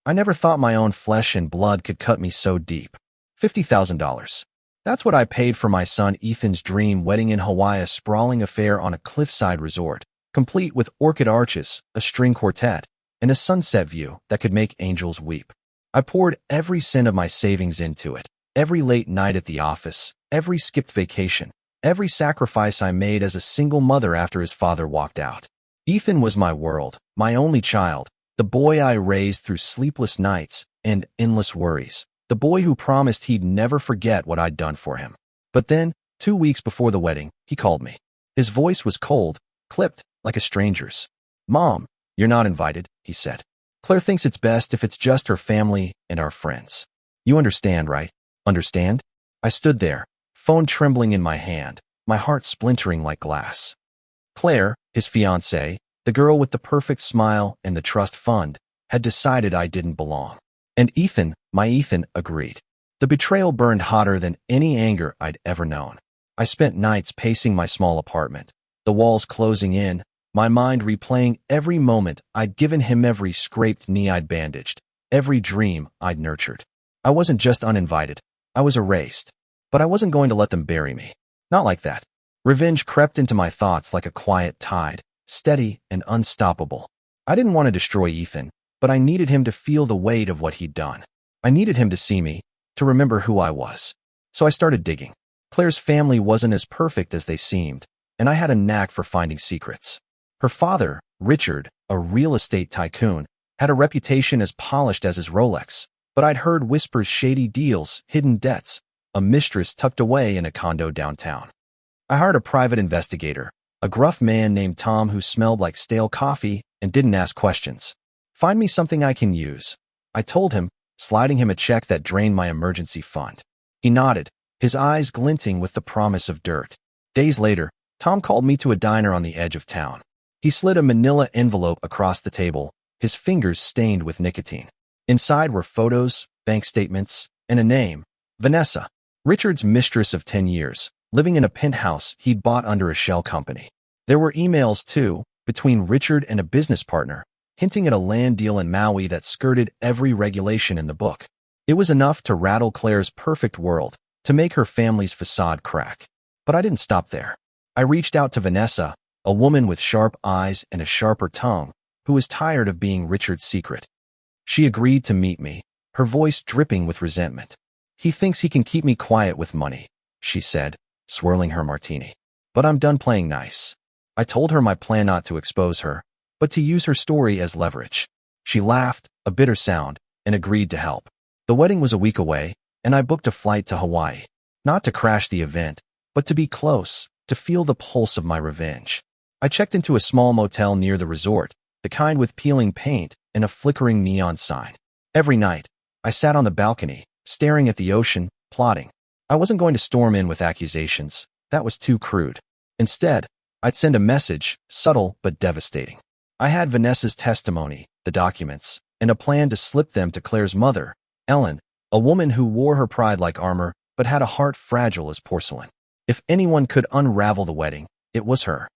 I never thought my own flesh and blood could cut me so deep. $50,000. That's what I paid for my son Ethan's dream wedding in Hawaii, a sprawling affair on a cliffside resort, complete with orchid arches, a string quartet, and a sunset view that could make angels weep. I poured every cent of my savings into it, every late night at the office, every skipped vacation, every sacrifice I made as a single mother after his father walked out. Ethan was my world, my only child, the boy I raised through sleepless nights and endless worries, the boy who promised he'd never forget what I'd done for him. But then, 2 weeks before the wedding, he called me. His voice was cold, clipped, like a stranger's. "Mom, you're not invited," he said. "Claire thinks it's best if it's just her family and our friends. You understand, right?" "Understand?" I stood there, phone trembling in my hand, my heart splintering like glass. Claire, his fiancée, the girl with the perfect smile and the trust fund, had decided I didn't belong. And Ethan, my Ethan, agreed. The betrayal burned hotter than any anger I'd ever known. I spent nights pacing my small apartment, the walls closing in, my mind replaying every moment I'd given him, every scraped knee I'd bandaged, every dream I'd nurtured. I wasn't just uninvited, I was erased. But I wasn't going to let them bury me. Not like that. Revenge crept into my thoughts like a quiet tide, steady and unstoppable. I didn't want to destroy Ethan, but I needed him to feel the weight of what he'd done. I needed him to see me, to remember who I was. So I started digging. Claire's family wasn't as perfect as they seemed, and I had a knack for finding secrets. Her father, Richard, a real estate tycoon, had a reputation as polished as his Rolex, but I'd heard whispers, shady deals, hidden debts, a mistress tucked away in a condo downtown. I hired a private investigator, a gruff man named Tom who smelled like stale coffee and didn't ask questions. "Find me something I can use," I told him, sliding him a check that drained my emergency fund. He nodded, his eyes glinting with the promise of dirt. Days later, Tom called me to a diner on the edge of town. He slid a manila envelope across the table, his fingers stained with nicotine. Inside were photos, bank statements, and a name, Vanessa, Richard's mistress of 10 years, living in a penthouse he'd bought under a shell company. There were emails, too, between Richard and a business partner, hinting at a land deal in Maui that skirted every regulation in the book. It was enough to rattle Claire's perfect world, to make her family's facade crack. But I didn't stop there. I reached out to Vanessa, a woman with sharp eyes and a sharper tongue, who was tired of being Richard's secret. She agreed to meet me, her voice dripping with resentment. "He thinks he can keep me quiet with money," she said, swirling her martini. "But I'm done playing nice." I told her my plan, not to expose her, but to use her story as leverage. She laughed, a bitter sound, and agreed to help. The wedding was a week away, and I booked a flight to Hawaii. Not to crash the event, but to be close, to feel the pulse of my revenge. I checked into a small motel near the resort, the kind with peeling paint and a flickering neon sign. Every night, I sat on the balcony, staring at the ocean, plotting. I wasn't going to storm in with accusations. That was too crude. Instead, I'd send a message, subtle but devastating. I had Vanessa's testimony, the documents, and a plan to slip them to Claire's mother, Ellen, a woman who wore her pride like armor but had a heart fragile as porcelain. If anyone could unravel the wedding, it was her.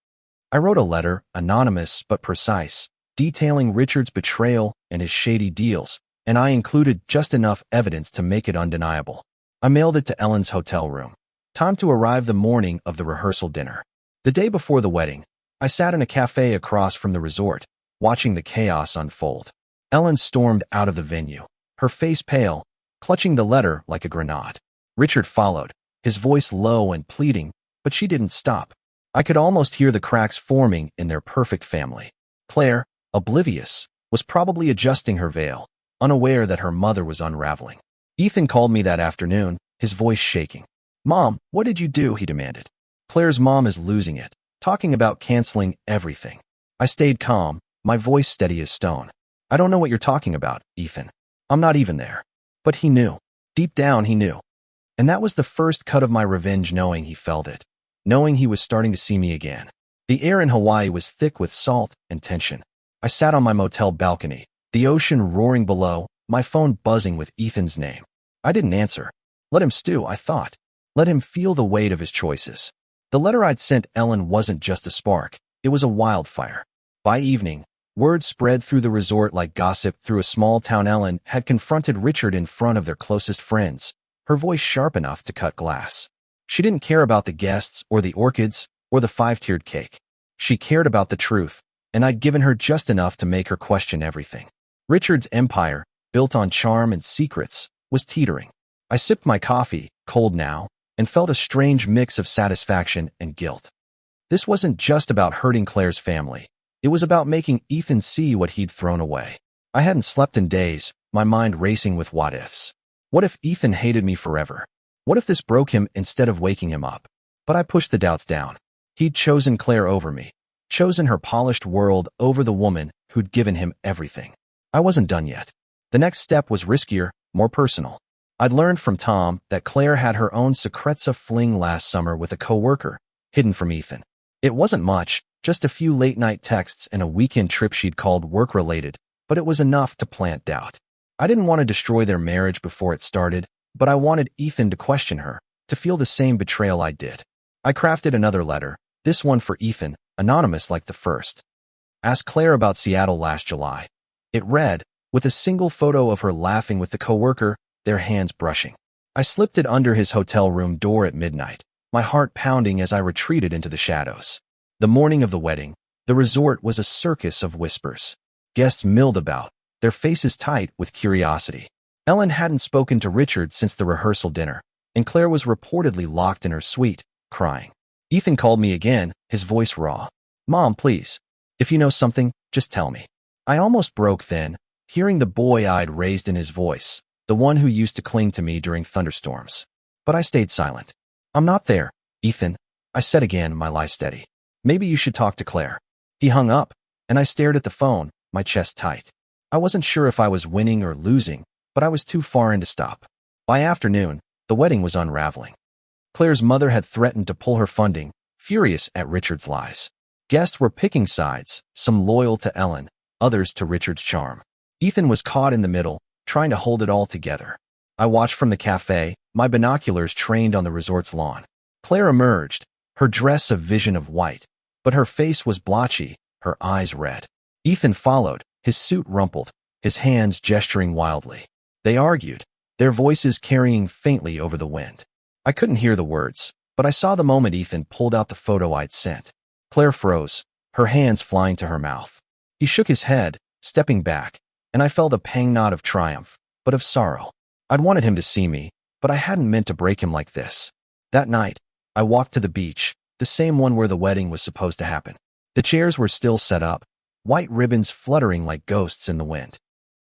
I wrote a letter, anonymous but precise, detailing Richard's betrayal and his shady deals, and I included just enough evidence to make it undeniable. I mailed it to Ellen's hotel room. Time to arrive the morning of the rehearsal dinner. The day before the wedding, I sat in a cafe across from the resort, watching the chaos unfold. Ellen stormed out of the venue, her face pale, clutching the letter like a grenade. Richard followed, his voice low and pleading, but she didn't stop. I could almost hear the cracks forming in their perfect family. Claire, oblivious, was probably adjusting her veil, unaware that her mother was unraveling. Ethan called me that afternoon, his voice shaking. "Mom, what did you do?" he demanded. "Claire's mom is losing it, talking about canceling everything." I stayed calm, my voice steady as stone. "I don't know what you're talking about, Ethan. I'm not even there." But he knew. Deep down, he knew. And that was the first cut of my revenge, knowing he felt it, knowing he was starting to see me again. The air in Hawaii was thick with salt and tension. I sat on my motel balcony, the ocean roaring below, my phone buzzing with Ethan's name. I didn't answer. Let him stew, I thought. Let him feel the weight of his choices. The letter I'd sent Ellen wasn't just a spark, it was a wildfire. By evening, Word spread through the resort like gossip through a small town. Ellen had confronted Richard in front of their closest friends, her voice sharp enough to cut glass. She didn't care about the guests or the orchids or the five-tiered cake. She cared about the truth, and I'd given her just enough to make her question everything. Richard's empire, built on charm and secrets, was teetering. I sipped my coffee, cold now, and felt a strange mix of satisfaction and guilt. This wasn't just about hurting Claire's family. It was about making Ethan see what he'd thrown away. I hadn't slept in days, my mind racing with what-ifs. What if Ethan hated me forever? What if this broke him instead of waking him up? But I pushed the doubts down. He'd chosen Claire over me, chosen her polished world over the woman who'd given him everything. I wasn't done yet. The next step was riskier, more personal. I'd learned from Tom that Claire had her own secretza fling last summer with a coworker, hidden from Ethan. It wasn't much, just a few late-night texts and a weekend trip she'd called work-related, but it was enough to plant doubt. I didn't want to destroy their marriage before it started, but I wanted Ethan to question her, to feel the same betrayal I did. I crafted another letter, this one for Ethan, anonymous like the first. Asked Claire about Seattle last July. It read, with a single photo of her laughing with the coworker, their hands brushing. I slipped it under his hotel room door at midnight, my heart pounding as I retreated into the shadows. The morning of the wedding, the resort was a circus of whispers. Guests milled about, their faces tight with curiosity. Ellen hadn't spoken to Richard since the rehearsal dinner, and Claire was reportedly locked in her suite, crying. Ethan called me again, his voice raw. "Mom, please. If you know something, just tell me." I almost broke then, hearing the boy-eyed raised in his voice, the one who used to cling to me during thunderstorms. But I stayed silent. "I'm not there, Ethan," I said again, my lie steady. "Maybe you should talk to Claire." He hung up, and I stared at the phone, my chest tight. I wasn't sure if I was winning or losing, but I was too far in to stop. By afternoon, the wedding was unraveling. Claire's mother had threatened to pull her funding, furious at Richard's lies. Guests were picking sides, some loyal to Ellen, others to Richard's charm. Ethan was caught in the middle, trying to hold it all together. I watched from the cafe, my binoculars trained on the resort's lawn. Claire emerged, her dress a vision of white, but her face was blotchy, her eyes red. Ethan followed, his suit rumpled, his hands gesturing wildly. They argued, their voices carrying faintly over the wind. I couldn't hear the words, but I saw the moment Ethan pulled out the photo I'd sent. Claire froze, her hands flying to her mouth. He shook his head, stepping back, and I felt a pang not of triumph, but of sorrow. I'd wanted him to see me, but I hadn't meant to break him like this. That night, I walked to the beach, the same one where the wedding was supposed to happen. The chairs were still set up, white ribbons fluttering like ghosts in the wind.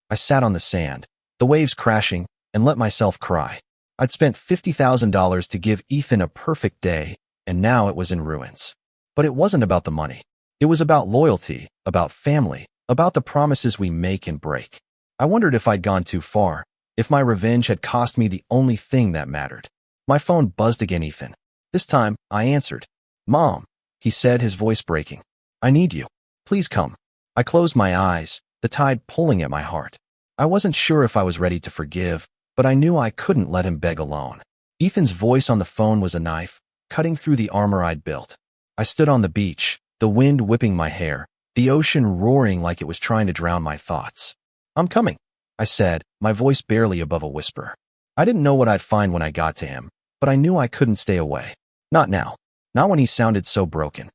I sat on the sand, the waves crashing, and let myself cry. I'd spent $50,000 to give Ethan a perfect day, and now it was in ruins. But it wasn't about the money. It was about loyalty, about family, about the promises we make and break. I wondered if I'd gone too far, if my revenge had cost me the only thing that mattered. My phone buzzed again. Ethan. This time, I answered. "Mom," he said, his voice breaking. "I need you. Please come." I closed my eyes, the tide pulling at my heart. I wasn't sure if I was ready to forgive, but I knew I couldn't let him beg alone. Ethan's voice on the phone was a knife, cutting through the armor I'd built. I stood on the beach, the wind whipping my hair, the ocean roaring like it was trying to drown my thoughts. "I'm coming," I said, my voice barely above a whisper. I didn't know what I'd find when I got to him, but I knew I couldn't stay away. Not now. Not when he sounded so broken.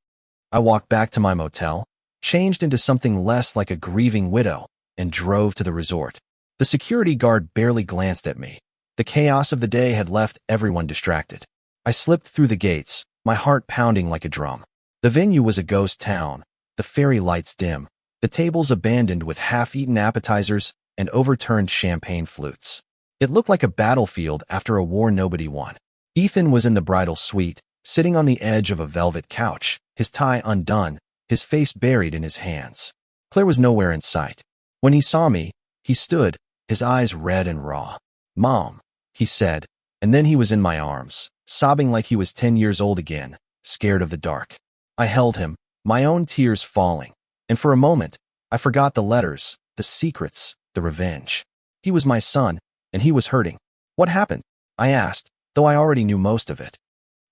I walked back to my motel, changed into something less like a grieving widow, and drove to the resort. The security guard barely glanced at me. The chaos of the day had left everyone distracted. I slipped through the gates, my heart pounding like a drum. The venue was a ghost town, the fairy lights dim, the tables abandoned with half-eaten appetizers and overturned champagne flutes. It looked like a battlefield after a war nobody won. Ethan was in the bridal suite, sitting on the edge of a velvet couch, his tie undone, his face buried in his hands. Claire was nowhere in sight. When he saw me, he stood, his eyes red and raw. "Mom," he said, and then he was in my arms, sobbing like he was 10 years old again, scared of the dark. I held him, my own tears falling, and for a moment, I forgot the letters, the secrets, the revenge. He was my son, and he was hurting. "What happened?" I asked, though I already knew most of it.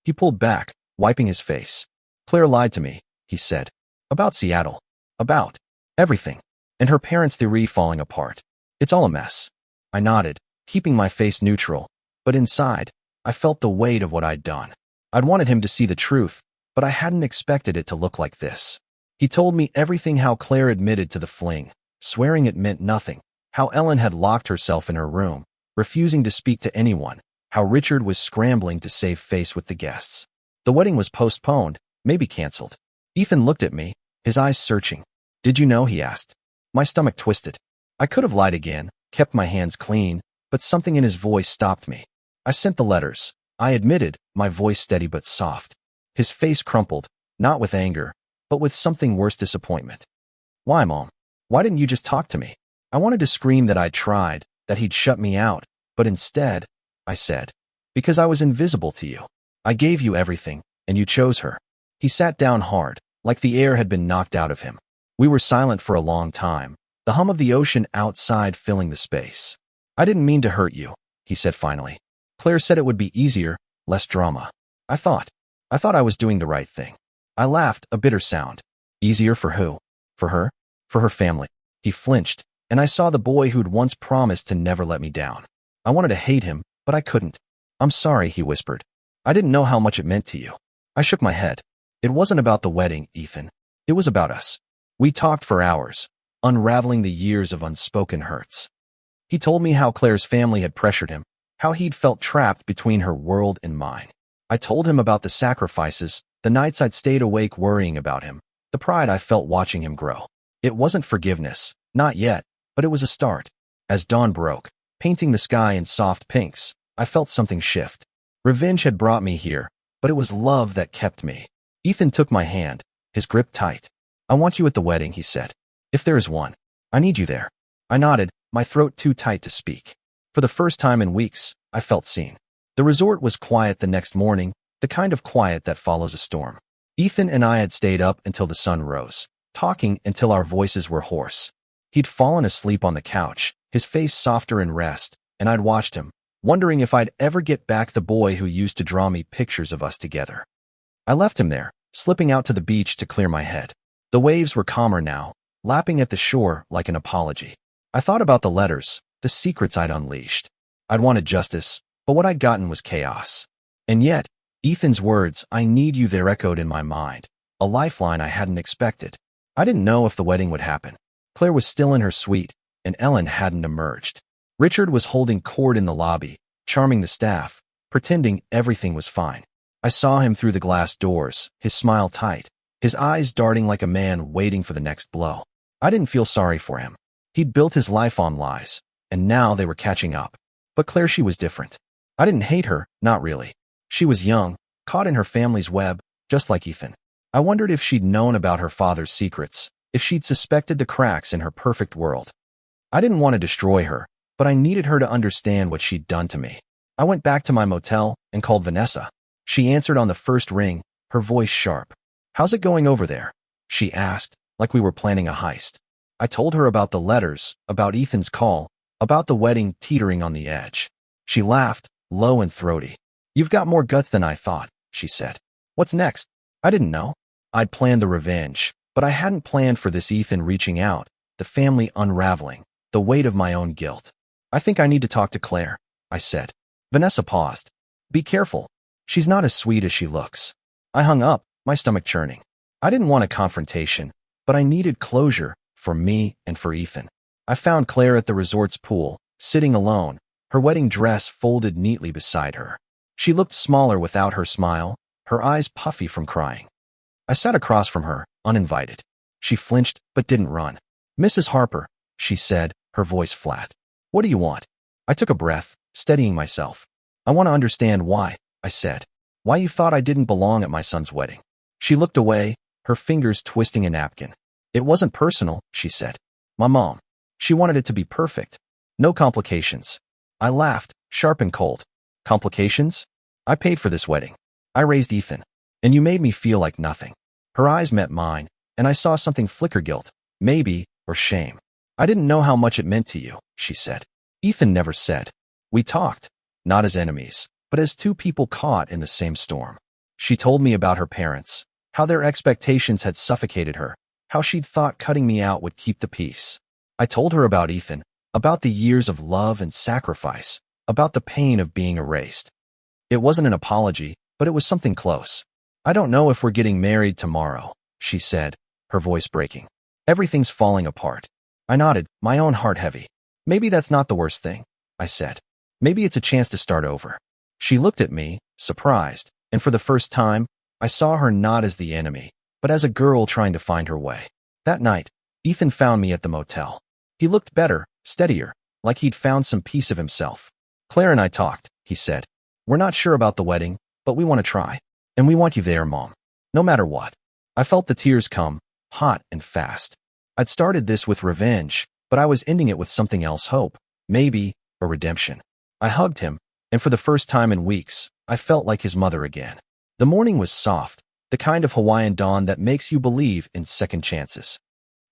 He pulled back, wiping his face. "Claire lied to me," he said. "About Seattle. About Everything. And her parents' theory falling apart. It's all a mess. I nodded, keeping my face neutral, but inside, I felt the weight of what I'd done. I'd wanted him to see the truth, but I hadn't expected it to look like this. He told me everything: how Claire admitted to the fling, swearing it meant nothing, how Ellen had locked herself in her room, refusing to speak to anyone, how Richard was scrambling to save face with the guests. The wedding was postponed, maybe canceled. Ethan looked at me, his eyes searching. Did you know? He asked. My stomach twisted. I could have lied again, kept my hands clean, but something in his voice stopped me. I sent the letters, I admitted, my voice steady but soft. His face crumpled, not with anger, but with something worse: disappointment. Why, Mom? Why didn't you just talk to me? I wanted to scream that I'd tried, that he'd shut me out, but instead, I said, because I was invisible to you. I gave you everything, and you chose her. He sat down hard, like the air had been knocked out of him. We were silent for a long time, the hum of the ocean outside filling the space. I didn't mean to hurt you, he said finally. Claire said it would be easier, less drama. I thought I was doing the right thing. I laughed, a bitter sound. Easier for who? For her? For her family. He flinched, and I saw the boy who'd once promised to never let me down. I wanted to hate him, but I couldn't. I'm sorry, he whispered. I didn't know how much it meant to you. I shook my head. It wasn't about the wedding, Ethan. It was about us. We talked for hours, unraveling the years of unspoken hurts. He told me how Claire's family had pressured him, how he'd felt trapped between her world and mine. I told him about the sacrifices, the nights I'd stayed awake worrying about him, the pride I felt watching him grow. It wasn't forgiveness, not yet, but it was a start. As dawn broke, painting the sky in soft pinks, I felt something shift. Revenge had brought me here, but it was love that kept me. Ethan took my hand, his grip tight. I want you at the wedding, he said. If there is one. I need you there. I nodded, my throat too tight to speak. For the first time in weeks, I felt seen. The resort was quiet the next morning, the kind of quiet that follows a storm. Ethan and I had stayed up until the sun rose, talking until our voices were hoarse. He'd fallen asleep on the couch, his face softer in rest, and I'd watched him, wondering if I'd ever get back the boy who used to draw me pictures of us together. I left him there, slipping out to the beach to clear my head. The waves were calmer now, lapping at the shore like an apology. I thought about the letters, the secrets I'd unleashed. I'd wanted justice, but what I'd gotten was chaos. And yet, Ethan's words, "I need you there," echoed in my mind, a lifeline I hadn't expected. I didn't know if the wedding would happen. Claire was still in her suite, and Ellen hadn't emerged. Richard was holding court in the lobby, charming the staff, pretending everything was fine. I saw him through the glass doors, his smile tight, his eyes darting like a man waiting for the next blow. I didn't feel sorry for him. He'd built his life on lies, and now they were catching up. But Claire, she was different. I didn't hate her, not really. She was young, caught in her family's web, just like Ethan. I wondered if she'd known about her father's secrets, if she'd suspected the cracks in her perfect world. I didn't want to destroy her, but I needed her to understand what she'd done to me. I went back to my motel and called Vanessa. She answered on the first ring, her voice sharp. "How's it going over there?" she asked, like we were planning a heist. I told her about the letters, about Ethan's call, about the wedding teetering on the edge. She laughed, low and throaty. "You've got more guts than I thought," she said. "What's next?" I didn't know. I'd planned the revenge, but I hadn't planned for this: Ethan reaching out, the family unraveling, the weight of my own guilt. "I think I need to talk to Claire," I said. Vanessa paused. "Be careful. She's not as sweet as she looks." I hung up, my stomach churning. I didn't want a confrontation, but I needed closure, for me and for Ethan. I found Claire at the resort's pool, sitting alone, her wedding dress folded neatly beside her. She looked smaller without her smile, her eyes puffy from crying. I sat across from her, uninvited. She flinched, but didn't run. "Mrs. Harper," she said, her voice flat. "What do you want?" I took a breath, steadying myself. "I want to understand why," I said. "Why you thought I didn't belong at my son's wedding." She looked away, her fingers twisting a napkin. "It wasn't personal," she said. "My mom. She wanted it to be perfect. No complications." I laughed, sharp and cold. "Complications? I paid for this wedding. I raised Ethan. And you made me feel like nothing." Her eyes met mine, and I saw something flicker: guilt, maybe, or shame. "I didn't know how much it meant to you," she said. "Ethan never said. We talked, not as enemies, but as two people caught in the same storm." She told me about her parents, how their expectations had suffocated her, how she'd thought cutting me out would keep the peace. I told her about Ethan, about the years of love and sacrifice, about the pain of being erased. It wasn't an apology, but it was something close. I don't know if we're getting married tomorrow, she said, her voice breaking. Everything's falling apart. I nodded, my own heart heavy. Maybe that's not the worst thing, I said. Maybe it's a chance to start over. She looked at me, surprised, and for the first time, I saw her not as the enemy, but as a girl trying to find her way. That night, Ethan found me at the motel. He looked better, steadier, like he'd found some piece of himself. Claire and I talked, he said. We're not sure about the wedding, but we want to try. And we want you there, Mom. No matter what. I felt the tears come, hot and fast. I'd started this with revenge, but I was ending it with something else, hope. Maybe a redemption. I hugged him, and for the first time in weeks, I felt like his mother again. The morning was soft, the kind of Hawaiian dawn that makes you believe in second chances.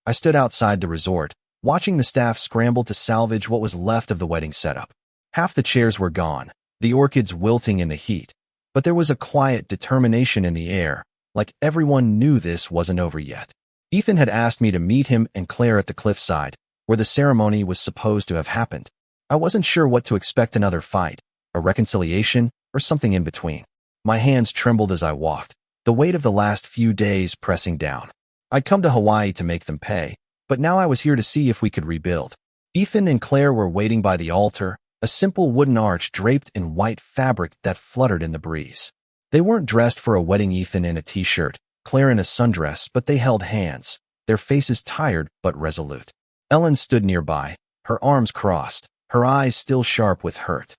I stood outside the resort, watching the staff scramble to salvage what was left of the wedding setup. Half the chairs were gone, the orchids wilting in the heat, but there was a quiet determination in the air, like everyone knew this wasn't over yet. Ethan had asked me to meet him and Claire at the cliffside, where the ceremony was supposed to have happened. I wasn't sure what to expect, another fight, a reconciliation, or something in between. My hands trembled as I walked, the weight of the last few days pressing down. I'd come to Hawaii to make them pay, but now I was here to see if we could rebuild. Ethan and Claire were waiting by the altar, a simple wooden arch draped in white fabric that fluttered in the breeze. They weren't dressed for a wedding, Ethan in a t-shirt, Claire in a sundress, but they held hands, their faces tired but resolute. Ellen stood nearby, her arms crossed, her eyes still sharp with hurt.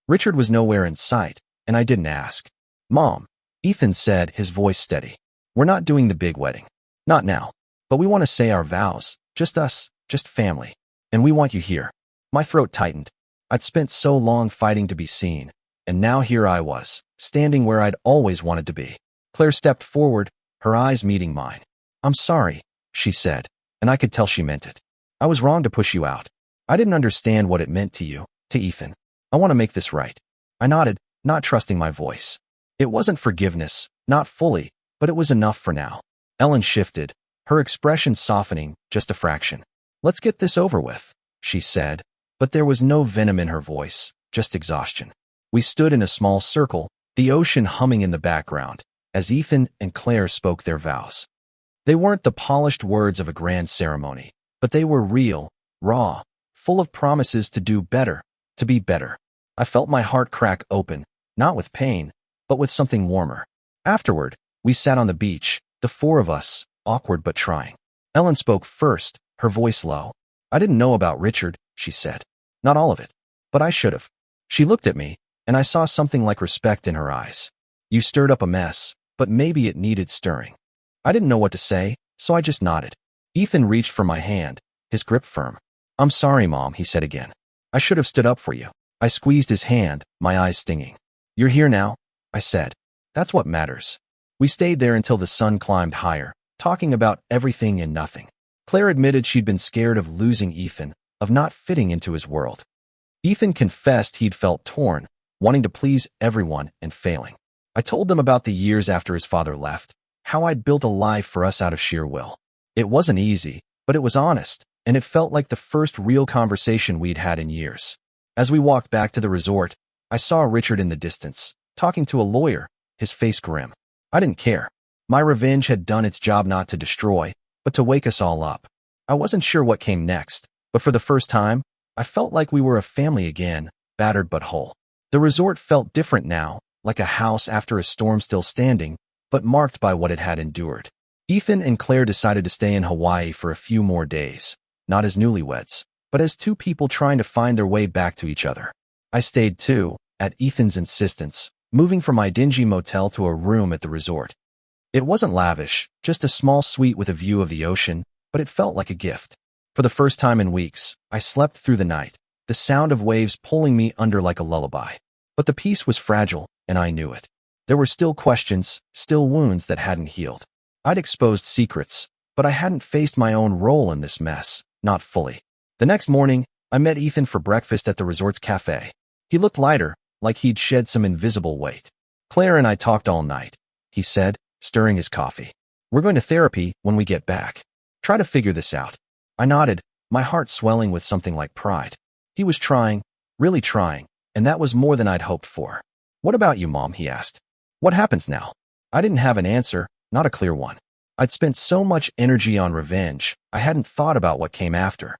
Richard was nowhere in sight, and I didn't ask. Mom, Ethan said, his voice steady. We're not doing the big wedding. Not now. But we want to say our vows. Just us, just family. And we want you here. My throat tightened. I'd spent so long fighting to be seen, and now here I was, standing where I'd always wanted to be. Claire stepped forward, her eyes meeting mine. I'm sorry, she said, and I could tell she meant it. I was wrong to push you out. I didn't understand what it meant to you, to Ethan. I want to make this right. I nodded, not trusting my voice. It wasn't forgiveness, not fully, but it was enough for now. Ellen shifted, her expression softening just a fraction. Let's get this over with, she said, but there was no venom in her voice, just exhaustion. We stood in a small circle, the ocean humming in the background, as Ethan and Claire spoke their vows. They weren't the polished words of a grand ceremony, but they were real, raw, full of promises to do better, to be better. I felt my heart crack open, not with pain, but with something warmer. Afterward, we sat on the beach, the four of us, awkward but trying. Ellen spoke first, her voice low. I didn't know about Richard, she said. Not all of it. But I should have. She looked at me, and I saw something like respect in her eyes. You stirred up a mess, but maybe it needed stirring. I didn't know what to say, so I just nodded. Ethan reached for my hand, his grip firm. I'm sorry, Mom, he said again. I should have stood up for you. I squeezed his hand, my eyes stinging. You're here now, I said. That's what matters. We stayed there until the sun climbed higher, talking about everything and nothing. Claire admitted she'd been scared of losing Ethan, of not fitting into his world. Ethan confessed he'd felt torn, wanting to please everyone and failing. I told them about the years after his father left, how I'd built a life for us out of sheer will. It wasn't easy, but it was honest, and it felt like the first real conversation we'd had in years. As we walked back to the resort, I saw Richard in the distance, talking to a lawyer, his face grim. I didn't care. My revenge had done its job, not to destroy, but to wake us all up. I wasn't sure what came next, but for the first time, I felt like we were a family again, battered but whole. The resort felt different now, like a house after a storm, still standing, but marked by what it had endured. Ethan and Claire decided to stay in Hawaii for a few more days, not as newlyweds, but as two people trying to find their way back to each other. I stayed too, at Ethan's insistence, moving from my dingy motel to a room at the resort. It wasn't lavish, just a small suite with a view of the ocean, but it felt like a gift. For the first time in weeks, I slept through the night, the sound of waves pulling me under like a lullaby. But the peace was fragile, and I knew it. There were still questions, still wounds that hadn't healed. I'd exposed secrets, but I hadn't faced my own role in this mess, not fully. The next morning, I met Ethan for breakfast at the resort's cafe. He looked lighter, like he'd shed some invisible weight. Claire and I talked all night, he said, stirring his coffee. We're going to therapy when we get back. Try to figure this out. I nodded, my heart swelling with something like pride. He was trying, really trying, and that was more than I'd hoped for. What about you, Mom? He asked. What happens now? I didn't have an answer, not a clear one. I'd spent so much energy on revenge, I hadn't thought about what came after.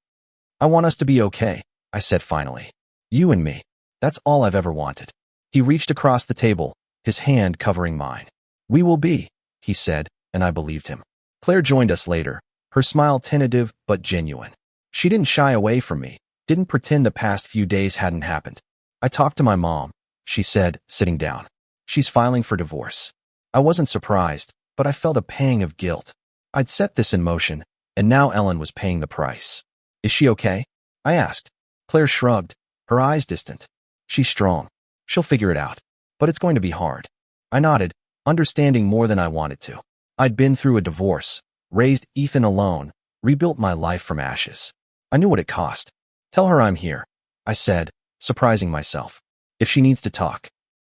I want us to be okay, I said finally. You and me. That's all I've ever wanted. He reached across the table, his hand covering mine. We will be, he said, and I believed him. Claire joined us later, her smile tentative but genuine. She didn't shy away from me, didn't pretend the past few days hadn't happened. I talked to my mom, she said, sitting down. She's filing for divorce. I wasn't surprised, but I felt a pang of guilt. I'd set this in motion, and now Ellen was paying the price. Is she okay? I asked. Claire shrugged, her eyes distant. She's strong. She'll figure it out. But it's going to be hard. I nodded, understanding more than I wanted to. I'd been through a divorce, raised Ethan alone, rebuilt my life from ashes. I knew what it cost. Tell her I'm here, I said, surprising myself. If she needs to talk.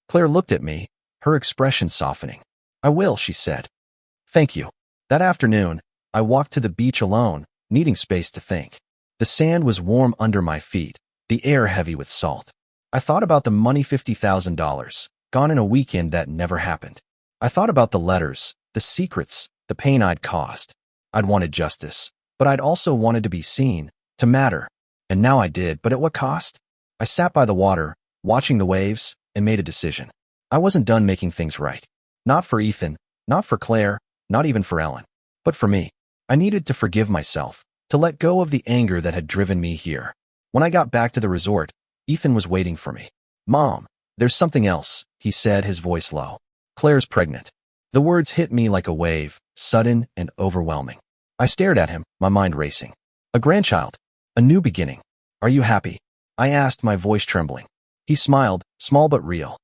Claire looked at me, her expression softening. I will, she said. Thank you. That afternoon, I walked to the beach alone, needing space to think. The sand was warm under my feet, the air heavy with salt. I thought about the money, $50,000, gone in a weekend that never happened. I thought about the letters, the secrets, the pain I'd caused. I'd wanted justice, but I'd also wanted to be seen, to matter. And now I did, but at what cost? I sat by the water, watching the waves, and made a decision. I wasn't done making things right. Not for Ethan, not for Claire, not even for Ellen. But for me. I needed to forgive myself, to let go of the anger that had driven me here. When I got back to the resort, Ethan was waiting for me. Mom, there's something else, he said, his voice low. Claire's pregnant. The words hit me like a wave, sudden and overwhelming. I stared at him, my mind racing. A grandchild. A new beginning. Are you happy? I asked, my voice trembling. He smiled, small but real.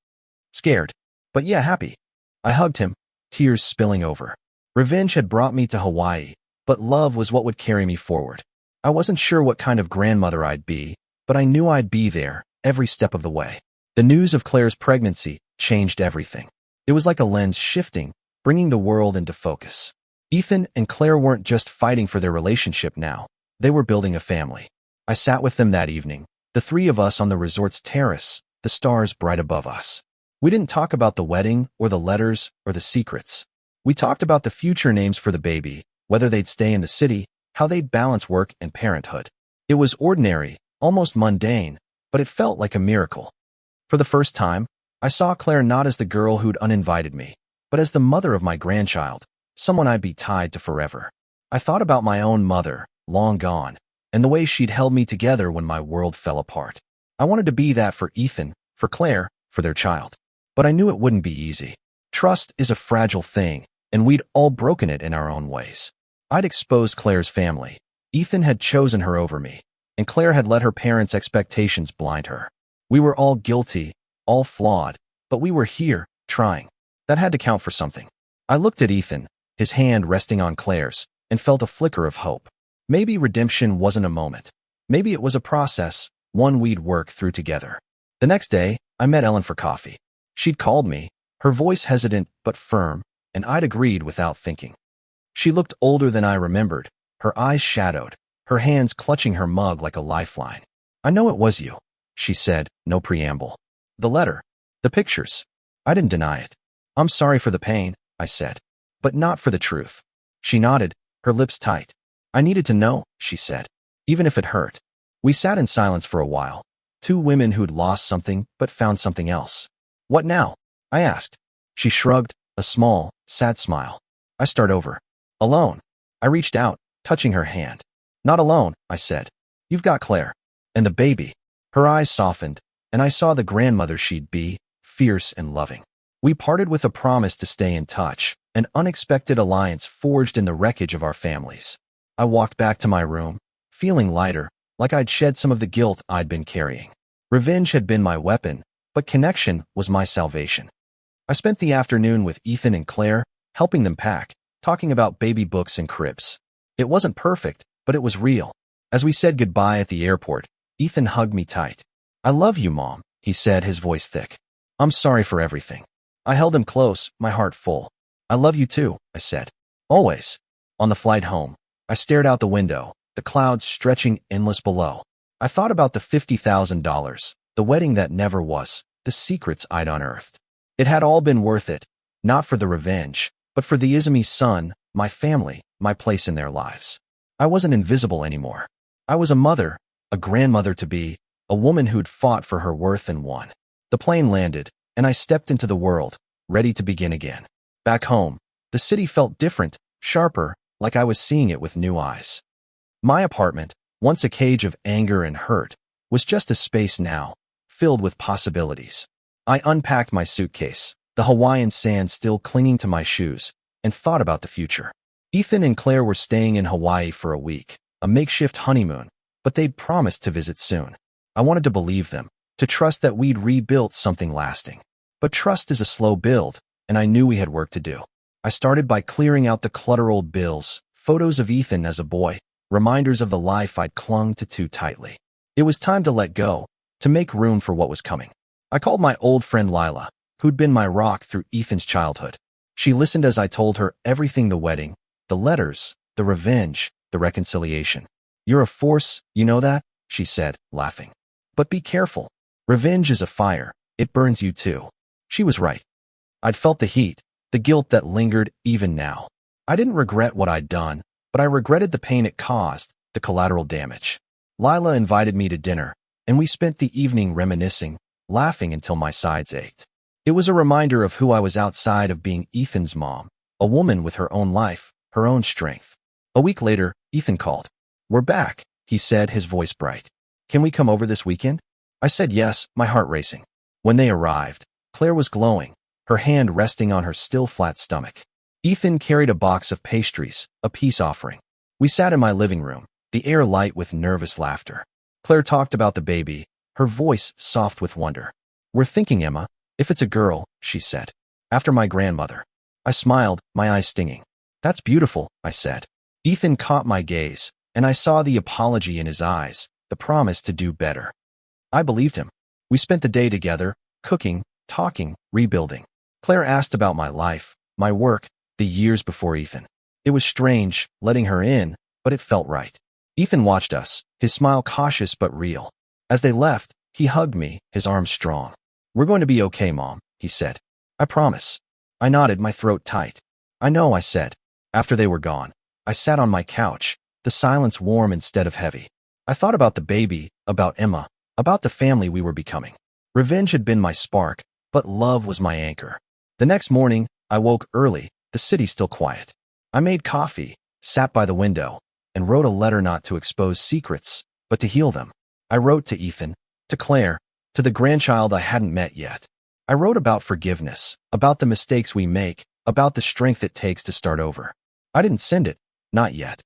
Scared. But yeah, happy. I hugged him, tears spilling over. Revenge had brought me to Hawaii, but love was what would carry me forward. I wasn't sure what kind of grandmother I'd be, but I knew I'd be there, every step of the way. The news of Claire's pregnancy changed everything. It was like a lens shifting, bringing the world into focus. Ethan and Claire weren't just fighting for their relationship now. They were building a family. I sat with them that evening, the three of us on the resort's terrace, the stars bright above us. We didn't talk about the wedding or the letters or the secrets. We talked about the future names for the baby, whether they'd stay in the city, how they'd balance work and parenthood. It was ordinary, almost mundane, but it felt like a miracle. For the first time, I saw Claire not as the girl who'd uninvited me, but as the mother of my grandchild, someone I'd be tied to forever. I thought about my own mother, long gone, and the way she'd held me together when my world fell apart. I wanted to be that for Ethan, for Claire, for their child. But I knew it wouldn't be easy. Trust is a fragile thing, and we'd all broken it in our own ways. I'd exposed Claire's family. Ethan had chosen her over me, and Claire had let her parents' expectations blind her. We were all guilty, all flawed, but we were here, trying. That had to count for something. I looked at Ethan, his hand resting on Claire's, and felt a flicker of hope. Maybe redemption wasn't a moment. Maybe it was a process, one we'd work through together. The next day, I met Ellen for coffee. She'd called me, her voice hesitant but firm, and I'd agreed without thinking. She looked older than I remembered, her eyes shadowed, her hands clutching her mug like a lifeline. I know it was you, she said, no preamble. The letter, the pictures. I didn't deny it. I'm sorry for the pain, I said, but not for the truth. She nodded, her lips tight. I needed to know, she said, even if it hurt. We sat in silence for a while, two women who'd lost something but found something else. What now? I asked. She shrugged, a small, sad smile. I start over. Alone. I reached out, touching her hand. Not alone, I said. You've got Claire. And the baby. Her eyes softened, and I saw the grandmother she'd be, fierce and loving. We parted with a promise to stay in touch, an unexpected alliance forged in the wreckage of our families. I walked back to my room, feeling lighter, like I'd shed some of the guilt I'd been carrying. Revenge had been my weapon, but connection was my salvation. I spent the afternoon with Ethan and Claire, helping them pack, talking about baby books and cribs. It wasn't perfect, but it was real. As we said goodbye at the airport, Ethan hugged me tight. I love you, Mom, he said, his voice thick. I'm sorry for everything. I held him close, my heart full. I love you too, I said. Always. On the flight home, I stared out the window, the clouds stretching endless below. I thought about the $50,000, the wedding that never was, the secrets I'd unearthed. It had all been worth it, not for the revenge, but for the Izami's son, my family, my place in their lives. I wasn't invisible anymore. I was a mother, a grandmother-to-be, a woman who'd fought for her worth and won. The plane landed, and I stepped into the world, ready to begin again. Back home, the city felt different, sharper, like I was seeing it with new eyes. My apartment, once a cage of anger and hurt, was just a space now, filled with possibilities. I unpacked my suitcase, the Hawaiian sand still clinging to my shoes, and thought about the future. Ethan and Claire were staying in Hawaii for a week, a makeshift honeymoon, but they'd promised to visit soon. I wanted to believe them, to trust that we'd rebuilt something lasting. But trust is a slow build, and I knew we had work to do. I started by clearing out the clutter-old bills, photos of Ethan as a boy, reminders of the life I'd clung to too tightly. It was time to let go, to make room for what was coming. I called my old friend Lila, who'd been my rock through Ethan's childhood. She listened as I told her everything: the wedding, the letters, the revenge, the reconciliation. "You're a force, you know that?" she said, laughing. "But be careful. Revenge is a fire. It burns you too." She was right. I'd felt the heat, the guilt that lingered even now. I didn't regret what I'd done, but I regretted the pain it caused, the collateral damage. Lila invited me to dinner, and we spent the evening reminiscing, laughing until my sides ached. It was a reminder of who I was outside of being Ethan's mom, a woman with her own life, her own strength. A week later, Ethan called. "We're back," he said, his voice bright. "Can we come over this weekend?" I said yes, my heart racing. When they arrived, Claire was glowing, her hand resting on her still flat stomach. Ethan carried a box of pastries, a peace offering. We sat in my living room, the air light with nervous laughter. Claire talked about the baby, her voice soft with wonder. "We're thinking, Emma, if it's a girl," she said, "after my grandmother." I smiled, my eyes stinging. "That's beautiful," I said. Ethan caught my gaze, and I saw the apology in his eyes, the promise to do better. I believed him. We spent the day together, cooking, talking, rebuilding. Claire asked about my life, my work, the years before Ethan. It was strange, letting her in, but it felt right. Ethan watched us, his smile cautious but real. As they left, he hugged me, his arms strong. "We're going to be okay, Mom," he said. "I promise." I nodded, my throat tight. "I know," I said. After they were gone, I sat on my couch, the silence warm instead of heavy. I thought about the baby, about Emma, about the family we were becoming. Revenge had been my spark, but love was my anchor. The next morning, I woke early, the city still quiet. I made coffee, sat by the window, and wrote a letter not to expose secrets, but to heal them. I wrote to Ethan, to Claire, to the grandchild I hadn't met yet. I wrote about forgiveness, about the mistakes we make, about the strength it takes to start over. I didn't send it, not yet.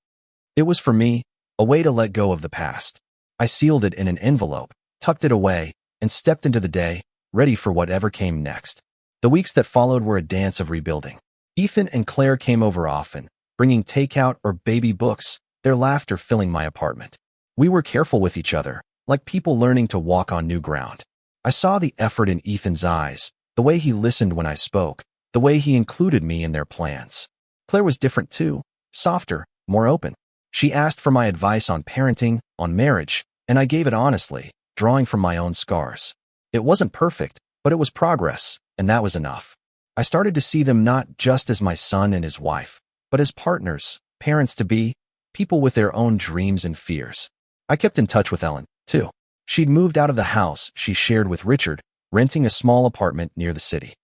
It was for me, a way to let go of the past. I sealed it in an envelope, tucked it away, and stepped into the day, ready for whatever came next. The weeks that followed were a dance of rebuilding. Ethan and Claire came over often, bringing takeout or baby books, their laughter filling my apartment. We were careful with each other, like people learning to walk on new ground. I saw the effort in Ethan's eyes, the way he listened when I spoke, the way he included me in their plans. Claire was different too, softer, more open. She asked for my advice on parenting, on marriage, and I gave it honestly, drawing from my own scars. It wasn't perfect, but it was progress, and that was enough. I started to see them not just as my son and his wife, but as partners, parents-to-be, people with their own dreams and fears. I kept in touch with Ellen, too. She'd moved out of the house she shared with Richard, renting a small apartment near the city.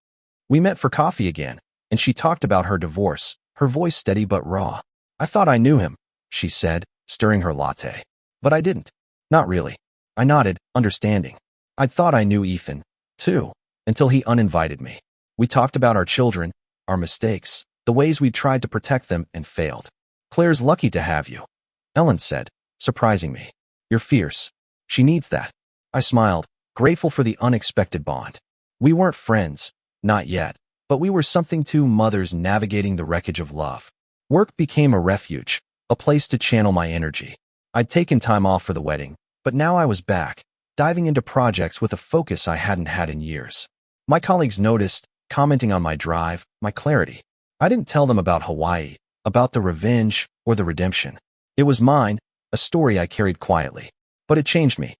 We met for coffee again, and she talked about her divorce, her voice steady but raw. "I thought I knew him," she said, stirring her latte. "But I didn't." "Not really." I nodded, understanding. I'd thought I knew Ethan, too, until he uninvited me. We talked about our children, our mistakes, the ways we tried to protect them and failed. "Claire's lucky to have you," Ellen said, surprising me. "You're fierce. She needs that." I smiled, grateful for the unexpected bond. We weren't friends, not yet, but we were something two mothers navigating the wreckage of love. Work became a refuge, a place to channel my energy. I'd taken time off for the wedding, but now I was back, diving into projects with a focus I hadn't had in years. My colleagues noticed, commenting on my drive, my clarity. I didn't tell them about Hawaii, about the revenge or the redemption. It was mine, a story I carried quietly. But it changed me.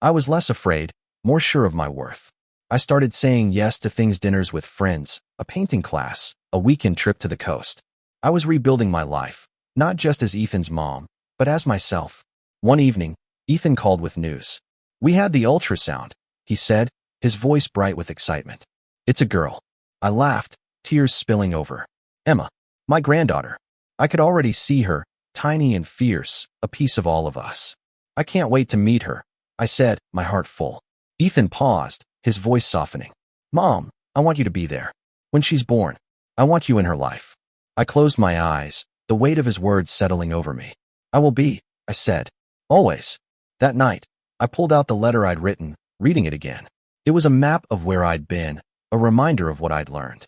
I was less afraid, more sure of my worth. I started saying yes to things: dinners with friends, a painting class, a weekend trip to the coast. I was rebuilding my life, not just as Ethan's mom, but as myself. One evening, Ethan called with news. "We had the ultrasound," he said, his voice bright with excitement. "It's a girl." I laughed, tears spilling over. "Emma, my granddaughter." I could already see her, tiny and fierce, a piece of all of us. "I can't wait to meet her," I said, my heart full. Ethan paused, his voice softening. "Mom, I want you to be there. When she's born, I want you in her life." I closed my eyes, the weight of his words settling over me. "I will be," I said. "Always." That night, I pulled out the letter I'd written, reading it again. It was a map of where I'd been, a reminder of what I'd learned.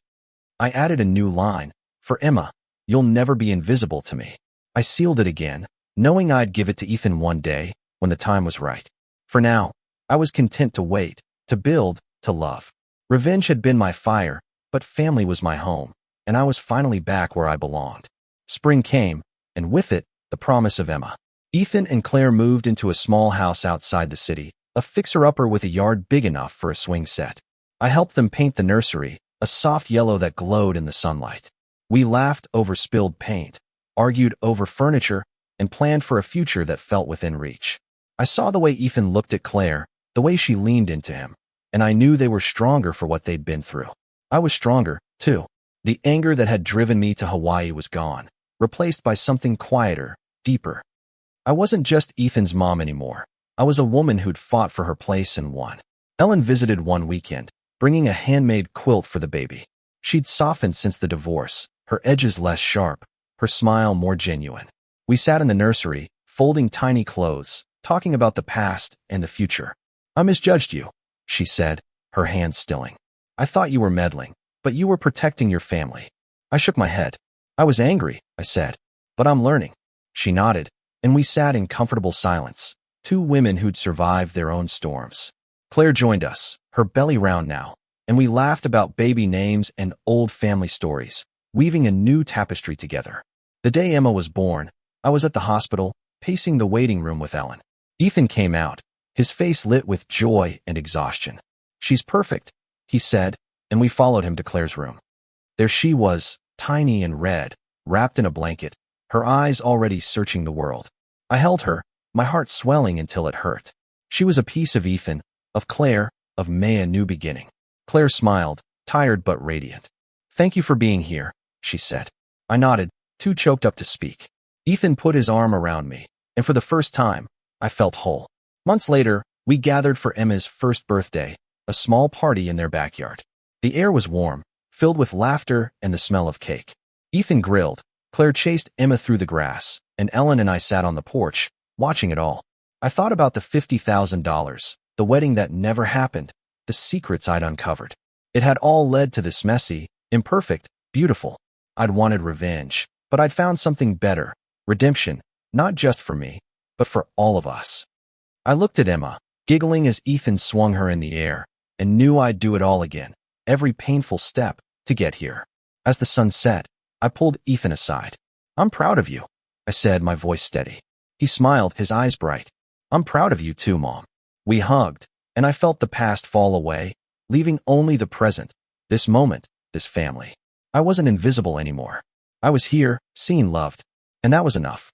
I added a new line: "For Emma, you'll never be invisible to me." I sealed it again, knowing I'd give it to Ethan one day, when the time was right. For now, I was content to wait, to build, to love. Revenge had been my fire, but family was my home, and I was finally back where I belonged. Spring came, and with it, the promise of Emma. Ethan and Claire moved into a small house outside the city, a fixer-upper with a yard big enough for a swing set. I helped them paint the nursery, a soft yellow that glowed in the sunlight. We laughed over spilled paint, argued over furniture, and planned for a future that felt within reach. I saw the way Ethan looked at Claire, the way she leaned into him, and I knew they were stronger for what they'd been through. I was stronger, too. The anger that had driven me to Hawaii was gone, replaced by something quieter, deeper. I wasn't just Ethan's mom anymore. I was a woman who'd fought for her place and won. Ellen visited one weekend, bringing a handmade quilt for the baby. She'd softened since the divorce, her edges less sharp, her smile more genuine. We sat in the nursery, folding tiny clothes, talking about the past and the future. "I misjudged you," she said, her hands stilling. "I thought you were meddling, but you were protecting your family." I shook my head. "I was angry," I said, "but I'm learning." She nodded, and we sat in comfortable silence, two women who'd survived their own storms. Claire joined us, her belly round now, and we laughed about baby names and old family stories, weaving a new tapestry together. The day Emma was born, I was at the hospital, pacing the waiting room with Ellen. Ethan came out, his face lit with joy and exhaustion. "She's perfect," he said, and we followed him to Claire's room. There she was, tiny and red, wrapped in a blanket, her eyes already searching the world. I held her, my heart swelling until it hurt. She was a piece of Ethan, of Claire, of May, a new beginning. Claire smiled, tired but radiant. "Thank you for being here," she said. I nodded, too choked up to speak. Ethan put his arm around me, and for the first time, I felt whole. Months later, we gathered for Emma's first birthday, a small party in their backyard. The air was warm, filled with laughter and the smell of cake. Ethan grilled, Claire chased Emma through the grass, and Ellen and I sat on the porch, watching it all. I thought about the $50,000, the wedding that never happened, the secrets I'd uncovered. It had all led to this messy, imperfect, beautiful. I'd wanted revenge, but I'd found something better, redemption, not just for me, but for all of us. I looked at Emma, giggling as Ethan swung her in the air, and knew I'd do it all again, every painful step, to get here. As the sun set, I pulled Ethan aside. "I'm proud of you," I said, my voice steady. He smiled, his eyes bright. "I'm proud of you too, Mom." We hugged, and I felt the past fall away, leaving only the present, this moment, this family. I wasn't invisible anymore. I was here, seen, loved, and that was enough.